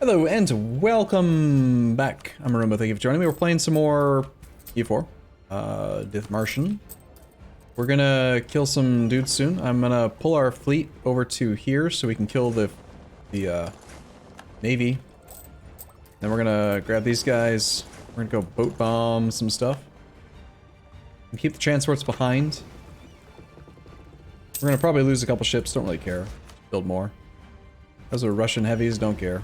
Hello and welcome back. I'm Arumba, thank you for joining me. We're playing some more EU4, Dithmarschen. We're gonna kill some dudes soon. I'm gonna pull our fleet over to here so we can kill the navy. Then we're gonna grab these guys. We're gonna go boat bomb some stuff. And keep the transports behind. We're gonna probably lose a couple ships, don't really care. Build more. Those are Russian heavies, don't care.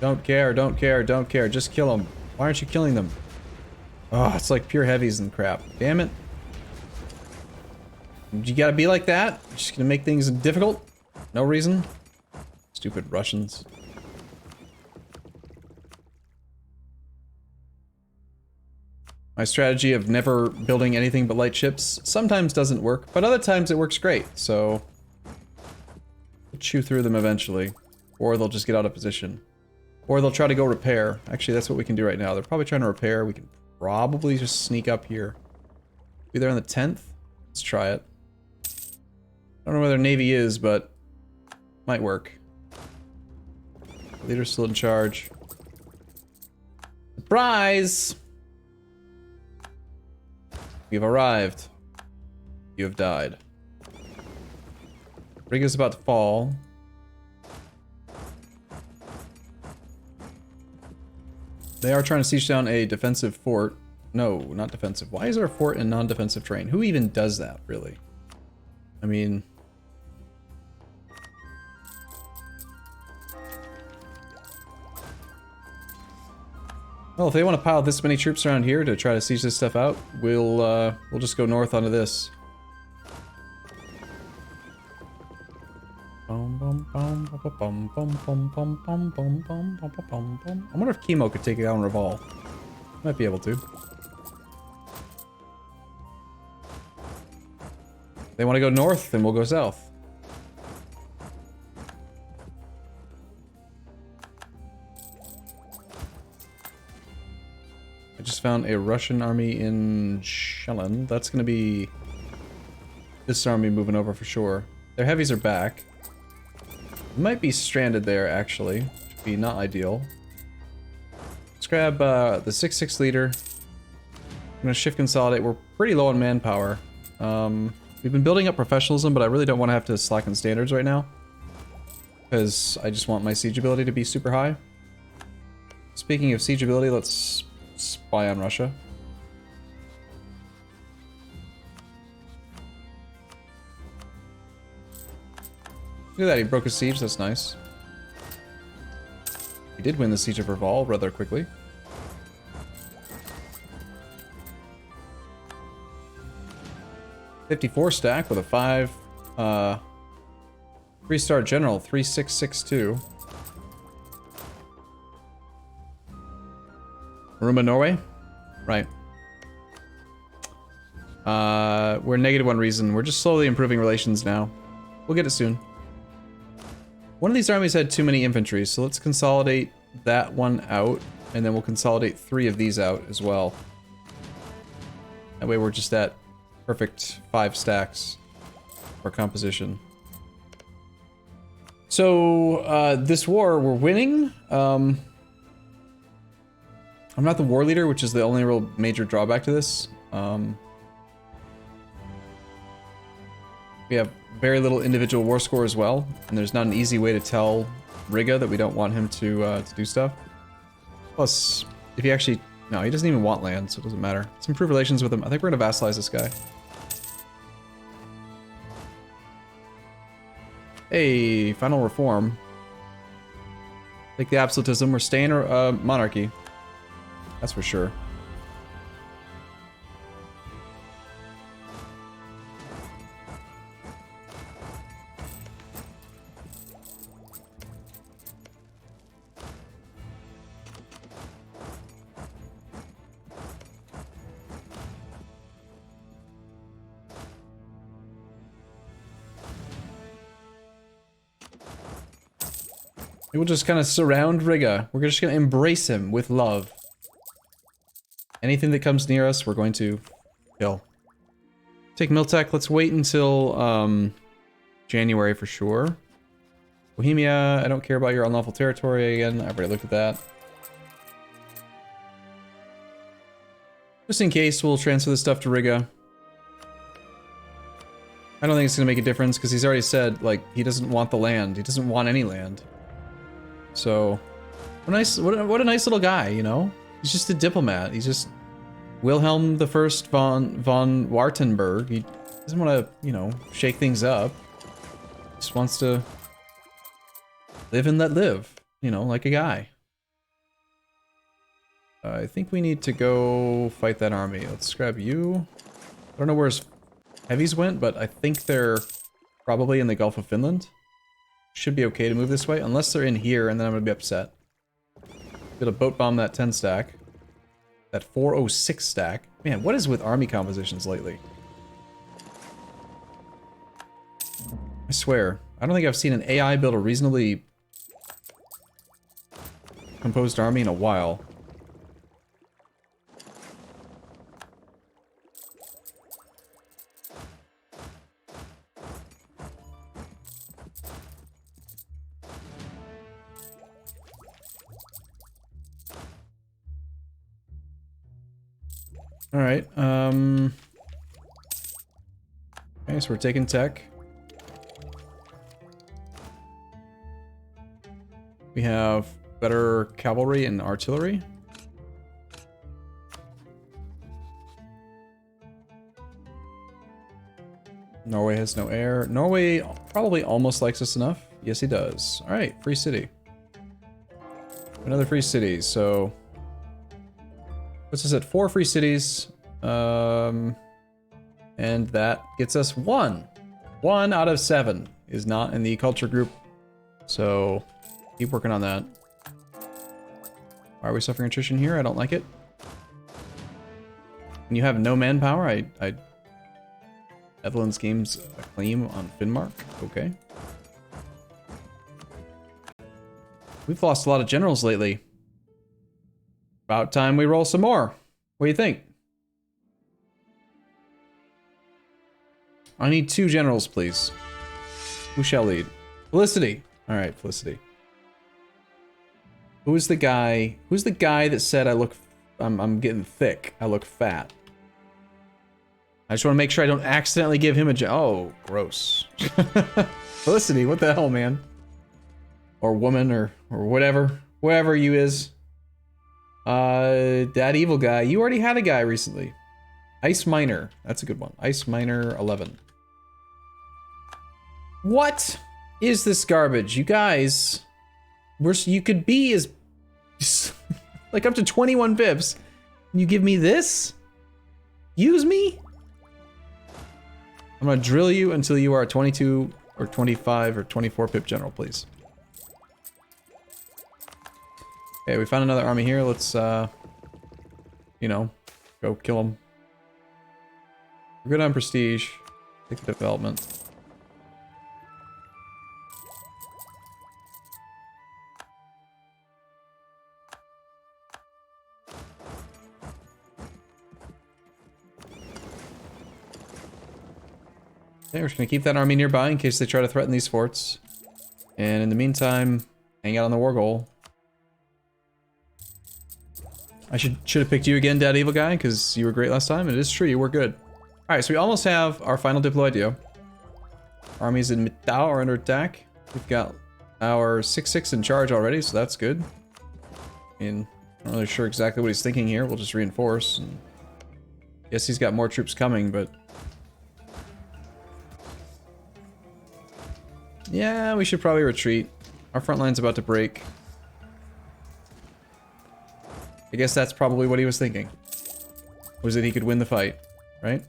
Don't care, don't care, don't care. Just kill them. Why aren't you killing them? Oh, it's like pure heavies and crap. Damn it. You gotta be like that? Just gonna make things difficult? No reason? Stupid Russians. My strategy of never building anything but light ships sometimes doesn't work, but other times it works great, so... we'll chew through them eventually. Or they'll just get out of position. Or they'll try to go repair. Actually, that's what we can do right now. They're probably trying to repair. We can probably just sneak up here. Be there on the 10th? Let's try it. I don't know where their navy is, but might work. The leader's still in charge. Surprise! You've arrived. You have died. Rig is about to fall. They are trying to siege down a defensive fort. No, not defensive. Why is there a fort in non-defensive terrain? Who even does that, really? I mean... well, if they want to pile this many troops around here to try to siege this stuff out, we'll just go north onto this. I wonder if Chemo could take it down Revolve. Might be able to. They want to go north, then we'll go south. I just found a Russian army in Sjaelland. That's going to be this army moving over for sure. Their heavies are back. Might be stranded there, actually. Should be not ideal. Let's grab the 6-6 leader. I'm gonna shift consolidate. We're pretty low on manpower. We've been building up professionalism, but I really don't want to have to slacken standards right now. Because I just want my siege ability to be super high. Speaking of siege ability, let's spy on Russia. Look at that, he broke his siege, that's nice. He did win the siege of Revolve rather quickly. '54 stack with a 3-star general, 3662. Arumba, Norway? Right. We're -1 reason. We're just slowly improving relations now. We'll get it soon. One of these armies had too many infantry, so let's consolidate that one out, and then we'll consolidate 3 of these out as well. That way we're just at perfect 5 stacks for composition. So, this war, we're winning. I'm not the war leader, which is the only real major drawback to this. We have very little individual war score as well, and there's not an easy way to tell Riga that we don't want him to do stuff. Plus, if he actually... no, he doesn't even want land, so it doesn't matter. Let's improve relations with him. I think we're gonna vassalize this guy. Hey, final reform. Take the absolutism. We're staying monarchy. That's for sure. We will just kind of surround Riga. We're just going to embrace him with love. Anything that comes near us, we're going to kill. Take Miltech. Let's wait until January for sure. Bohemia, I don't care about your unlawful territory again. I've already looked at that. Just in case, we'll transfer this stuff to Riga. I don't think it's gonna make a difference because he's already said, like, he doesn't want the land. He doesn't want any land. So, what a nice little guy, you know? He's just a diplomat. He's just Wilhelm I von Wartenberg. He doesn't want to, you know, shake things up. Just wants to live and let live, you know, like a guy. I think we need to go fight that army. Let's grab you. I don't know where his heavies went, but I think they're probably in the Gulf of Finland. Should be okay to move this way, unless they're in here, and then I'm going to be upset. Gonna boat bomb that 10 stack. That 406 stack. Man, what is with army compositions lately? I swear, I don't think I've seen an AI build a reasonably composed army in a while. Alright, okay, so we're taking tech. We have better cavalry and artillery. Norway has no air. Norway probably almost likes us enough. Yes, he does. Alright, free city. Another free city, so... Puts us at 4 free cities, and that gets us 1. 1 out of 7 is not in the culture group, so keep working on that. Why are we suffering attrition here? I don't like it. And you have no manpower? Netherlands gains a claim on Finnmark? Okay. We've lost a lot of generals lately. About time we roll some more. What do you think? I need 2 generals, please. Who shall lead? Felicity. All right, Felicity. Who's the guy that said I'm getting thick. I look fat. I just want to make sure I don't accidentally give him a oh, gross. Felicity, what the hell, man? Or woman or whatever. Whoever you is. That evil guy. You already had a guy recently. Ice Miner. That's a good one. Ice Miner 11. What is this garbage? You guys, you could be as like up to 21 pips. You give me this? Use me? I'm gonna drill you until you are a 22 or 25 or 24 pip general, please. Okay, we found another army here. Let's, you know, go kill them. We're good on prestige. Take the development. Okay, we're just gonna keep that army nearby in case they try to threaten these forts. And in the meantime, hang out on the war goal. I should have picked you again, Dad Evil Guy, because you were great last time, and it is true, you were good. Alright, so we almost have our final Diplo idea. Armies in Mittau are under attack. We've got our 6-6 in charge already, so that's good. I mean, I'm not really sure exactly what he's thinking here. We'll just reinforce. And guess he's got more troops coming, but... yeah, we should probably retreat. Our front line's about to break. I guess that's probably what he was thinking. Was that he could win the fight, right?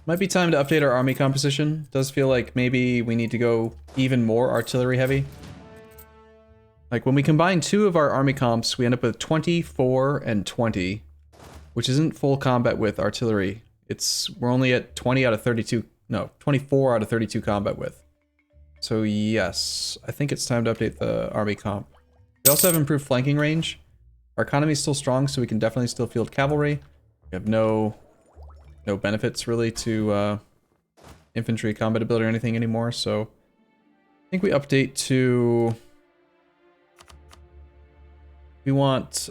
Might be time to update our army composition. Does feel like maybe we need to go even more artillery heavy. Like when we combine 2 of our army comps, we end up with 24 and 20, which isn't full combat with artillery. We're only at 20 out of 32, no, 24 out of 32 combat with. So yes, I think it's time to update the army comp. We also have improved flanking range. Our economy is still strong, so we can definitely still field cavalry. We have no no benefits really to infantry combat ability or anything anymore, so I think we update to... We want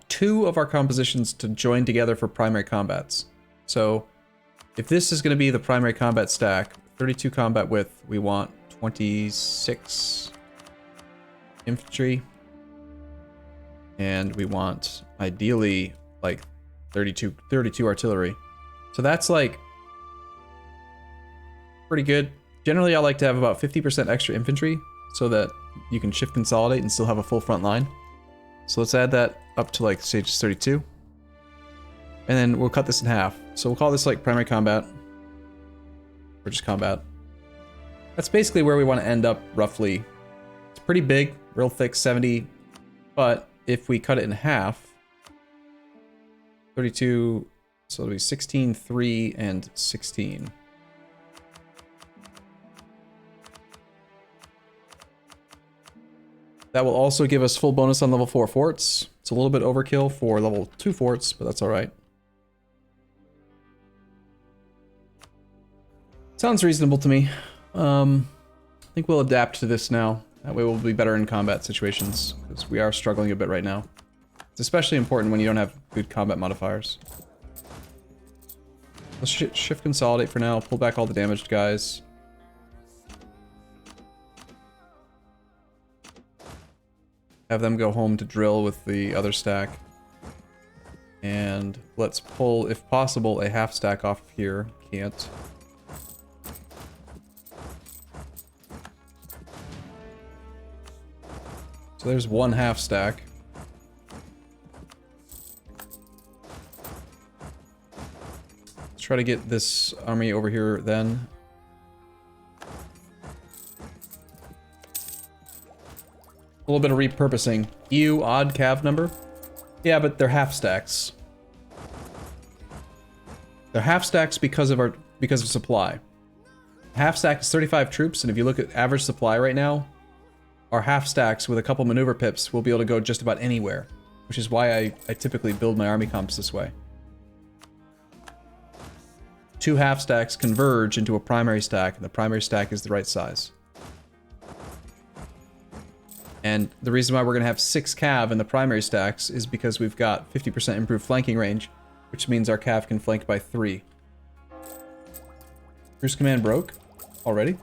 2 of our compositions to join together for primary combats. So if this is going to be the primary combat stack, 32 combat width, we want 26 infantry. And we want, ideally, like 32 artillery. So that's like pretty good. Generally, I like to have about 50% extra infantry so that you can shift consolidate and still have a full front line. So let's add that up to like stage 32. And then we'll cut this in half. So we'll call this like primary combat. Or just combat. That's basically where we want to end up roughly. It's pretty big, real thick, 70. But if we cut it in half, 32, so it'll be 16, 3, and 16. That will also give us full bonus on level 4 forts. It's a little bit overkill for level 2 forts, but that's alright. Sounds reasonable to me. I think we'll adapt to this now. That way we'll be better in combat situations, because we are struggling a bit right now. It's especially important when you don't have good combat modifiers. Let's shift consolidate for now, pull back all the damaged guys. Have them go home to drill with the other stack. And let's pull, if possible, a half stack off of here. Can't. So there's one half stack. Let's try to get this army over here then. A little bit of repurposing. EU odd cav number? Yeah, but they're half stacks. They're half stacks because of supply. Half stack is 35 troops, and if you look at average supply right now, our half stacks with a couple maneuver pips will be able to go just about anywhere, which is why I typically build my army comps this way. 2 half stacks converge into a primary stack, and the primary stack is the right size. And the reason why we're going to have 6 cav in the primary stacks is because we've got 50% improved flanking range, which means our cav can flank by 3. Cruise command broke already?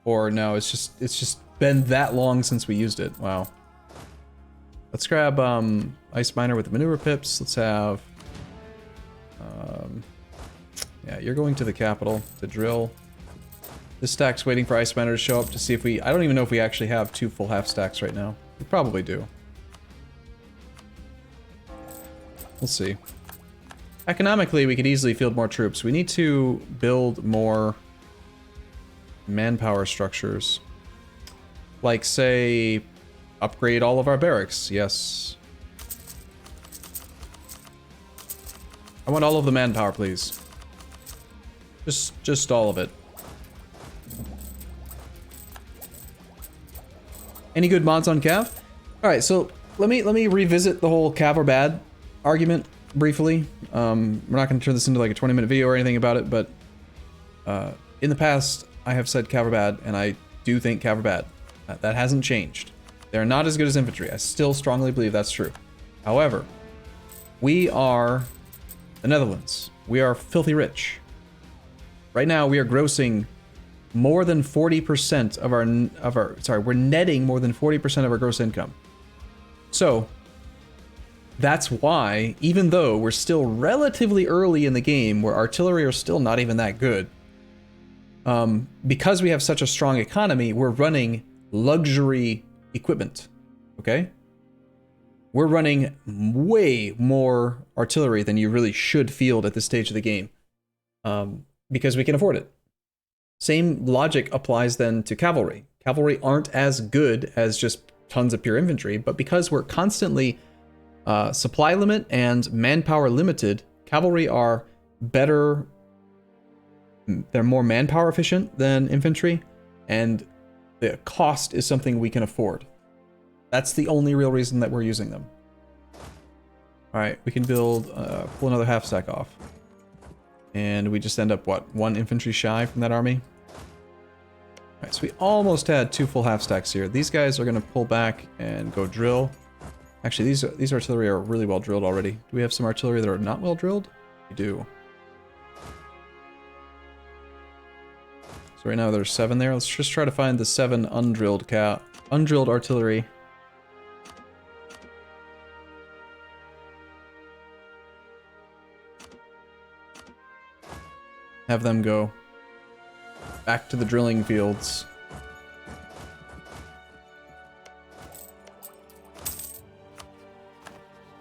Or no, it's just been that long since we used it. Wow. Let's grab Ice Miner with the maneuver pips. Let's have yeah, you're going to the capital to drill. This stack's waiting for Ice Miner to show up to see if we... I don't even know if we actually have 2 full half stacks right now. We probably do. We'll see. Economically, we could easily field more troops. We need to build more manpower structures. Like, say, upgrade all of our barracks. Yes. I want all of the manpower, please. Just all of it. Any good mods on cav? All right, so let me revisit the whole cav or bad argument briefly. We're not going to turn this into like a 20-minute video or anything about it, but in the past I have said cav or bad, and I do think cav or bad. That hasn't changed. They're not as good as infantry. I still strongly believe that's true. However, we are the Netherlands. We are filthy rich. Right now we are grossing more than 40% of our sorry, we're netting more than 40% of our gross income. So that's why, even though we're still relatively early in the game, where artillery are still not even that good, because we have such a strong economy, we're running luxury equipment, okay? We're running way more artillery than you really should field at this stage of the game, because we can afford it. Same logic applies then to cavalry. Cavalry aren't as good as just tons of pure infantry, but because we're constantly supply limit and manpower limited, cavalry are better, they're more manpower efficient than infantry, and the cost is something we can afford. That's the only real reason that we're using them. Alright, we can build, pull another half stack off. And we just end up, what, 1 infantry shy from that army? Alright, so we almost had 2 full half stacks here. These guys are going to pull back and go drill. Actually, these artillery are really well drilled already. Do we have some artillery that are not well drilled? We do. So right now there's 7 there. Let's just try to find the 7 undrilled artillery. Have them go back to the drilling fields.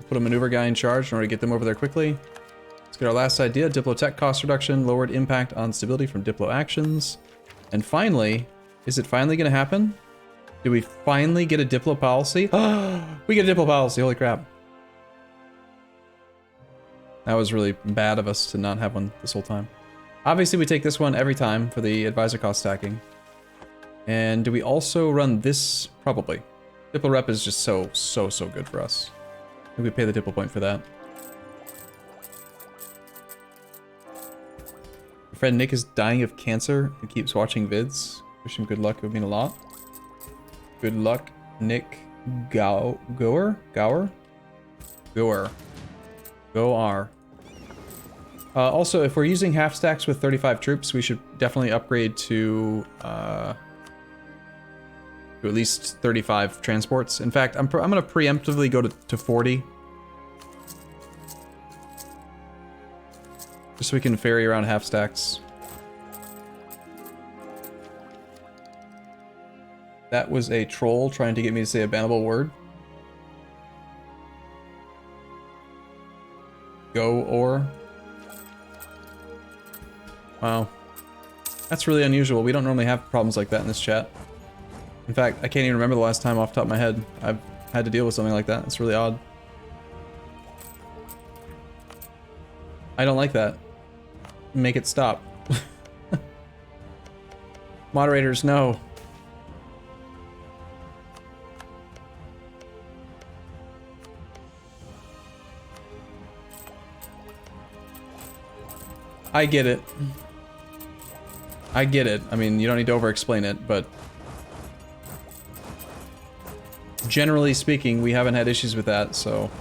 Put a maneuver guy in charge in order to get them over there quickly. Let's get our last idea. Diplotech cost reduction, lowered impact on stability from Diplo actions. And finally, is it finally going to happen? Do we finally get a Diplo policy? We get a Diplo policy, holy crap. That was really bad of us to not have one this whole time. Obviously we take this one every time for the advisor cost stacking. And do we also run this? Probably. Diplo rep is just so good for us. I think we pay the Diplo point for that. My friend Nick is dying of cancer and keeps watching vids. Wish him good luck, it would mean a lot. Good luck, Nick Gower. Also, if we're using half stacks with 35 troops, we should definitely upgrade to at least 35 transports. In fact, I'm going to preemptively go to 40. Just so we can ferry around half stacks. That was a troll trying to get me to say a bannable word. Go or. Wow. That's really unusual. We don't normally have problems like that in this chat. In fact, I can't even remember the last time off the top of my head I've had to deal with something like that. It's really odd. I don't like that. Make it stop. Moderators, no. I get it. I get it. I mean, you don't need to over-explain it, but generally speaking, we haven't had issues with that, so.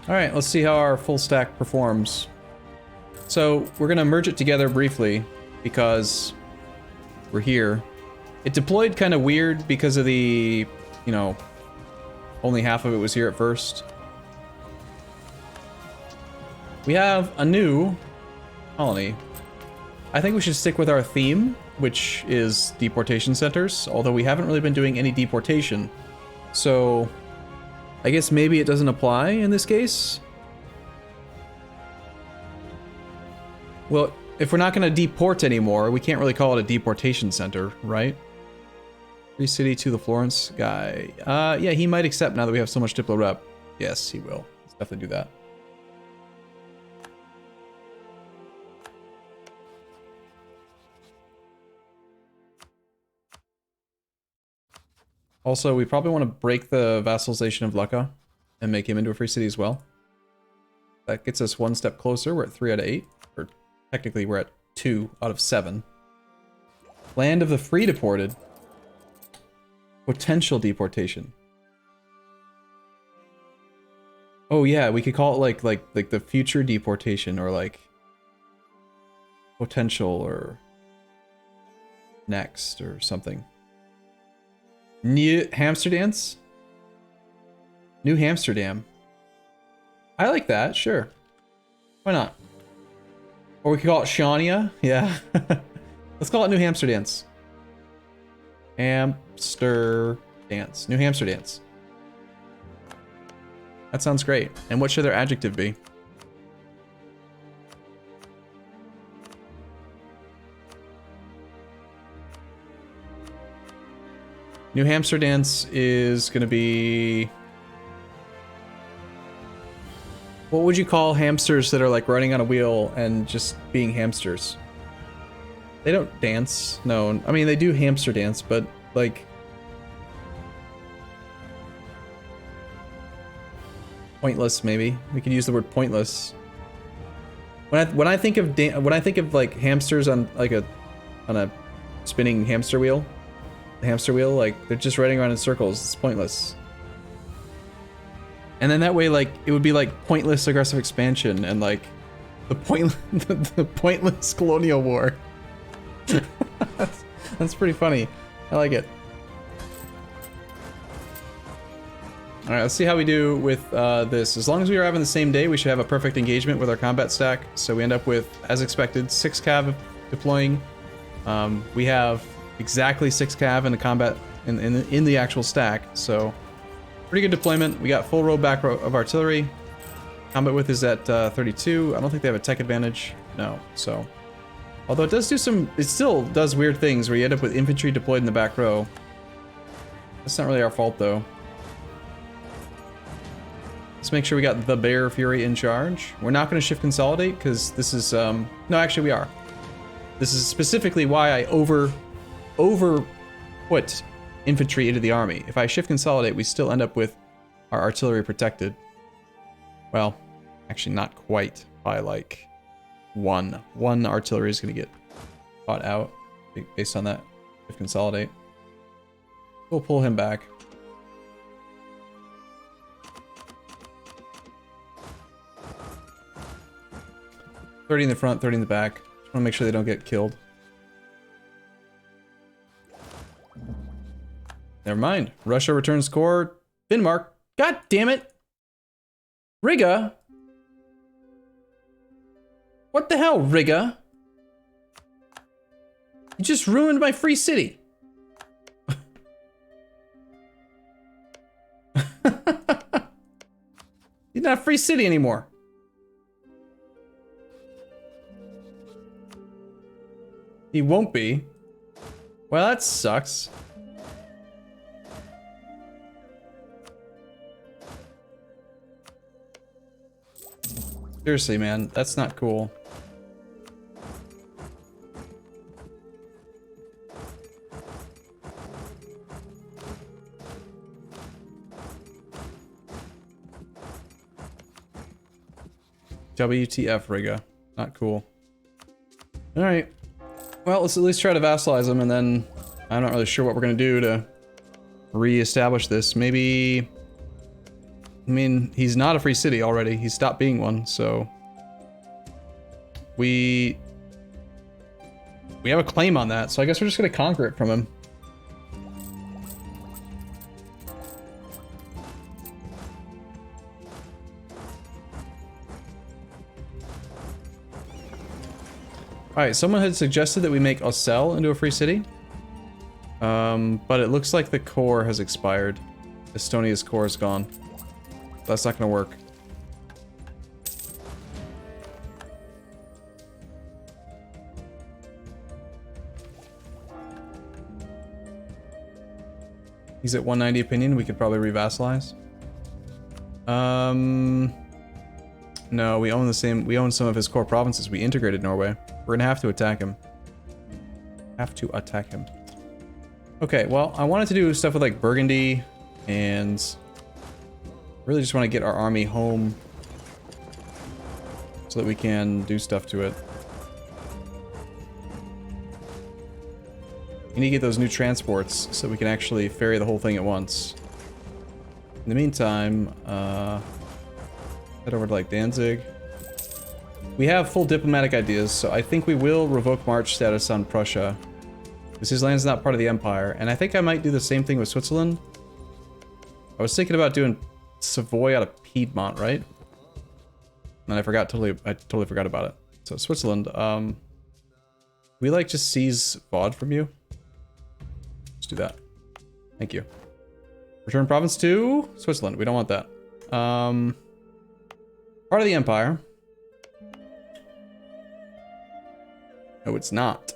Alright, let's see how our full stack performs. So, we're gonna merge it together briefly, because we're here. It deployed kind of weird because of the, you know, only half of it was here at first. We have a new colony. I think we should stick with our theme, which is deportation centers, although we haven't really been doing any deportation. So, I guess maybe it doesn't apply in this case. Well, if we're not going to deport anymore, we can't really call it a deportation center, right? Free city to the Florence guy. Yeah, he might accept now that we have so much Diplo rep. Yes, he will. Let's definitely do that. Also, we probably want to break the vassalization of Lucca and make him into a free city as well. That gets us one step closer. We're at 3 out of 8. Or technically, we're at 2 out of 7. Land of the free deported. Potential deportation. Oh yeah, we could call it like the future deportation, or like potential, or next, or something. New Hamsterdams? New Amsterdam. I like that, sure. Why not? Or we could call it Shania. Yeah. Let's call it New Amsterdams. Amsterdams. New Amsterdams. That sounds great. And what should their adjective be? New Amsterdams is going to be What would you call hamsters that are like running on a wheel and just being hamsters? They don't dance. No, I mean they do hamster dance, but like pointless. Maybe we could use the word pointless. When I think of like hamsters on a spinning hamster wheel, like they're just running around in circles. It's pointless. And then that way, like it would be like pointless aggressive expansion and like the pointless colonial war. That's pretty funny. I like it. All right, let's see how we do with this. As long as we are having the same day, we should have a perfect engagement with our combat stack. So we end up with, as expected, 6 cav deploying. We have exactly 6 cav in the combat in the actual stack. So pretty good deployment. We got full row back row of artillery. Combat width is at 32. I don't think they have a tech advantage. No. So, although it does do it still does weird things where you end up with infantry deployed in the back row. That's not really our fault though. Let's make sure we got the Bear Fury in charge. We're not going to shift consolidate because this is no, actually we are. This is specifically why I over put infantry into the army. If I shift consolidate, we still end up with our artillery protected. Well, actually not quite by like one. One artillery is going to get fought out based on that shift consolidate. We'll pull him back. $30 in the front, 30 in the back. Just want to make sure they don't get killed. Never mind. Russia returns core. Denmark. God damn it. Riga. What the hell, Riga? You just ruined my free city. You're not a free city anymore. He won't be. Well, that sucks. Seriously, man, that's not cool. WTF, Riga. Not cool. Alright. Well, let's at least try to vassalize them, and then I'm not really sure what we're gonna do to re-establish this. Maybe... I mean, he's not a free city already. He stopped being one, so... We have a claim on that, so I guess we're just gonna conquer it from him. Alright, someone had suggested that we make Ossel into a free city. But it looks like the core has expired. Estonia's core is gone. That's not gonna work. He's at 190 opinion, we could probably revassalize. No, we own some of his core provinces. We integrated Norway. We're gonna have to attack him. Okay, well, I wanted to do stuff with like Burgundy and really just want to get our army home so that we can do stuff to it. We need to get those new transports so we can actually ferry the whole thing at once. In the meantime, head over to like Danzig. We have full diplomatic ideas, so I think we will revoke March status on Prussia. Because his land's not part of the Empire, and I think I might do the same thing with Switzerland. I was thinking about doing Savoy out of Piedmont, right? And I totally forgot about it. So Switzerland, we like just seize VOD from you. Let's do that. Thank you. Return province to Switzerland. We don't want that. Part of the Empire. No, it's not.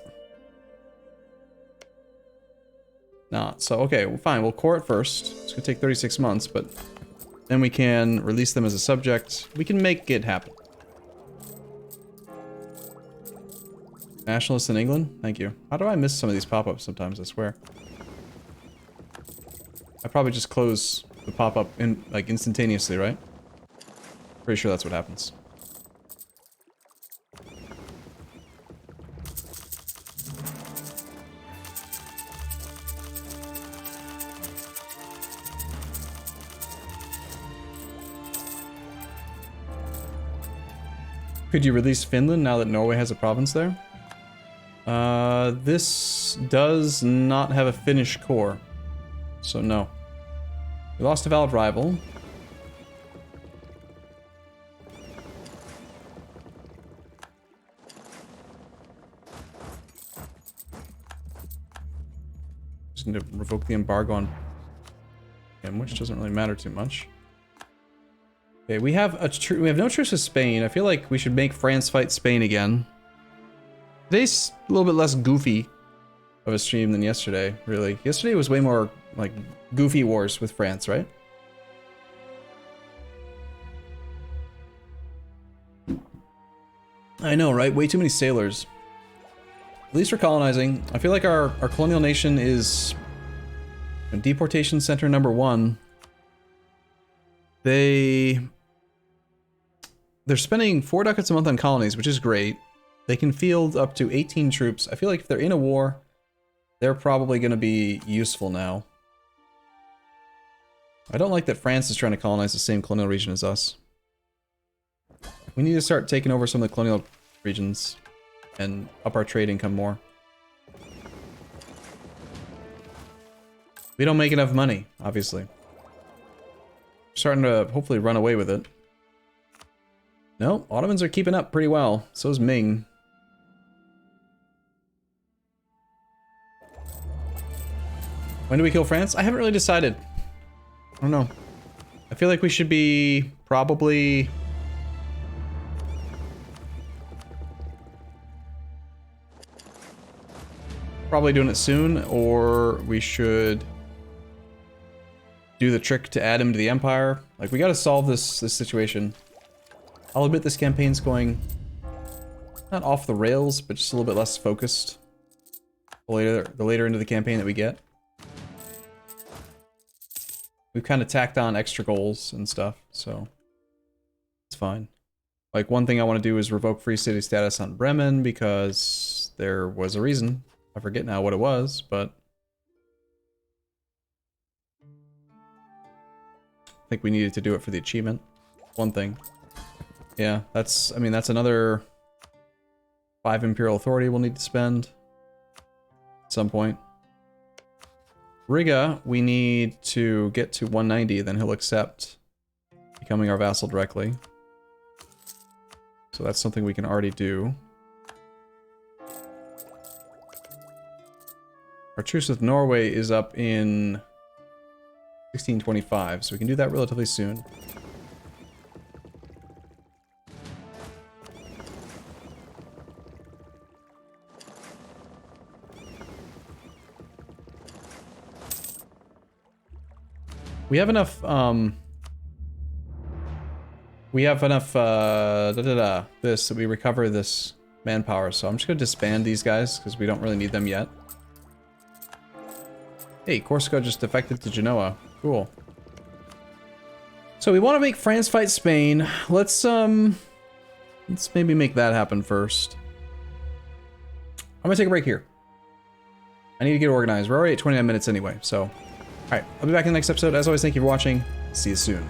Not. So, okay, well, fine. We'll core it first. It's gonna take 36 months, but Then we can release them as a subject. We can make it happen. Nationalists in England? Thank you. How do I miss some of these pop-ups sometimes, I swear? I probably just close the pop-up in like instantaneously, right? Pretty sure that's what happens. Could you release Finland now that Norway has a province there? This does not have a Finnish core, so no. We lost a valid rival. Just need to revoke the embargo on him, which doesn't really matter too much. Okay, we have no truce with Spain. I feel like we should make France fight Spain again. Today's a little bit less goofy of a stream than yesterday, really. Yesterday was way more like goofy wars with France, right? I know, right? Way too many sailors. At least we're colonizing. I feel like our colonial nation is deportation center number 1. They're spending 4 ducats a month on colonies, which is great. They can field up to 18 troops. I feel like if they're in a war, they're probably going to be useful now. I don't like that France is trying to colonize the same colonial region as us. We need to start taking over some of the colonial regions and up our trade income more. We don't make enough money, obviously. We're starting to hopefully run away with it. No, Ottomans are keeping up pretty well. So is Ming. When do we kill France? I haven't really decided. I don't know. I feel like we should be probably... doing it soon, or we should do the trick to add him to the Empire. Like, we gotta solve this situation. I'll admit this campaign's going not off the rails, but just a little bit less focused the later into the campaign that we get. We've kind of tacked on extra goals and stuff, so it's fine. Like, one thing I want to do is revoke free city status on Bremen, because there was a reason. I forget now what it was, but I think we needed to do it for the achievement. One thing. Yeah, that's another 5 Imperial authority we'll need to spend at some point. Riga, we need to get to 190, then he'll accept becoming our vassal directly. So that's something we can already do. Our truce with Norway is up in 1625, so we can do that relatively soon. We have enough, this, that we recover this manpower, so I'm just gonna disband these guys, because we don't really need them yet. Hey, Corsica just defected to Genoa. Cool. So we want to make France fight Spain. Let's maybe make that happen first. I'm gonna take a break here. I need to get organized. We're already at 29 minutes anyway, so... Alright, I'll be back in the next episode. As always, thank you for watching. See you soon.